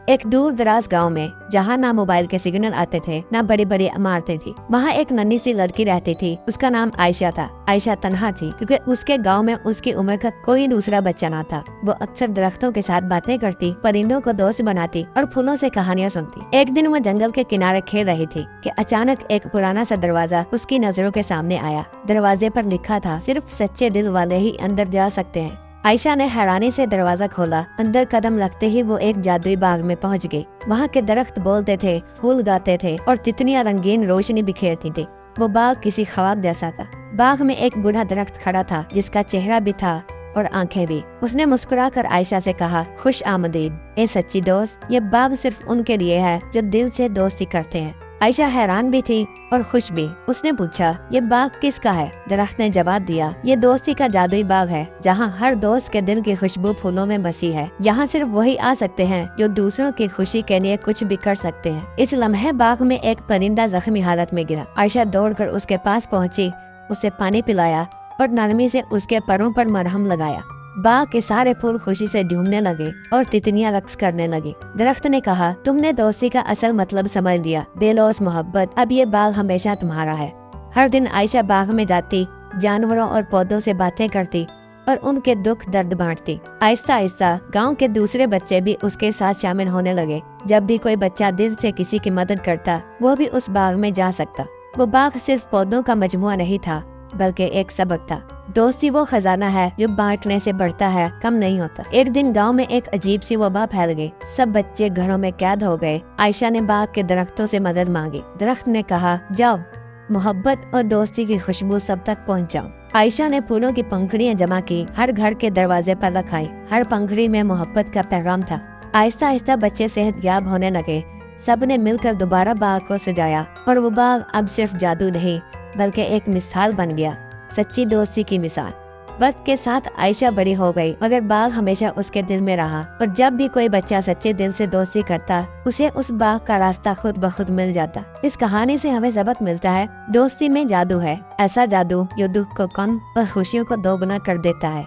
एक दूर दराज गांव में, जहां ना मोबाइल के सिग्नल आते थे ना बड़ी बड़ी इमारतें थी, वहां एक नन्ही सी लड़की रहती थी। उसका नाम आयशा था। आयशा तन्हा थी क्योंकि उसके गांव में उसकी उम्र का कोई दूसरा बच्चा ना था। वो अक्सर दरख्तों के साथ बातें करती, परिंदों को दोस्त बनाती और फूलों से कहानियां सुनती। एक दिन वो जंगल के किनारे खेल रही थी कि अचानक एक पुराना सा दरवाजा उसकी नजरों के सामने आया। दरवाजे पर लिखा था, सिर्फ सच्चे दिल वाले ही अंदर जा सकते हैं। आयशा ने हैरानी से दरवाजा खोला। अंदर कदम रखते ही वो एक जादुई बाग में पहुंच गई। वहाँ के दरख्त बोलते थे, फूल गाते थे और तितलियां रंगीन रोशनी बिखेरती थी। वो बाग किसी ख्वाब जैसा था। बाग में एक बूढ़ा दरख्त खड़ा था जिसका चेहरा भी था और आंखें भी। उसने मुस्कुराकर आयशा से कहा, खुश आमदीद ए सच्ची दोस्त, ये बाग सिर्फ उनके लिए है जो दिल से दोस्ती करते हैं। आयशा हैरान भी थी और खुश भी। उसने पूछा, ये बाग किसका है? दरख्त ने जवाब दिया, ये दोस्ती का जादुई बाग है, जहाँ हर दोस्त के दिल की खुशबू फूलों में बसी है। यहाँ सिर्फ वही आ सकते हैं जो दूसरों की खुशी के लिए कुछ भी कर सकते हैं। इस लम्हे बाग में एक परिंदा जख्मी हालत में गिरा। आयशा दौड़कर उसके पास पहुँची, उसे पानी पिलाया और नरमी से उसके पैरों पर मरहम लगाया। बाग के सारे फूल खुशी से झूमने लगे और तितलियां रक्स करने लगी। दरख्त ने कहा, तुमने दोस्ती का असल मतलब समझ लिया, बेलौस मोहब्बत। अब ये बाग हमेशा तुम्हारा है। हर दिन आयशा बाग में जाती, जानवरों और पौधों से बातें करती और उनके दुख दर्द बांटती। आहिस्ता आहिस्ता गांव के दूसरे बच्चे भी उसके साथ शामिल होने लगे। जब भी कोई बच्चा दिल से किसी की मदद करता, वो भी उस बाग में जा सकता। वो बाग सिर्फ पौधों का मजमुआ नहीं था, बल्कि एक सबक था। दोस्ती वो खजाना है जो बांटने से बढ़ता है, कम नहीं होता। एक दिन गांव में एक अजीब सी वबा फैल गई। सब बच्चे घरों में कैद हो गए। आयशा ने बाग के दरख्तों से मदद मांगी। दरख्त ने कहा, जाओ, मोहब्बत और दोस्ती की खुशबू सब तक पहुंचाओ। आयशा ने फूलों की पंखुड़ियां जमा की, हर घर के दरवाजे पर रखाई। हर पंखुड़ी में मोहब्बत का पैगाम था। आहिस्ता आहिस्ता बच्चे सेहतयाब होने लगे। सब ने मिलकर दोबारा बाग को सजाया और वो बाग अब सिर्फ जादू नहीं, बल्कि एक मिसाल बन गया, सच्ची दोस्ती की मिसाल। वक्त के साथ आयशा बड़ी हो गई, मगर बाग हमेशा उसके दिल में रहा। और जब भी कोई बच्चा सच्चे दिल से दोस्ती करता, उसे उस बाग का रास्ता खुद ब खुद मिल जाता। इस कहानी से हमें सबक मिलता है, दोस्ती में जादू है, ऐसा जादू जो दुख को कम और खुशियों को दोगुना कर देता है।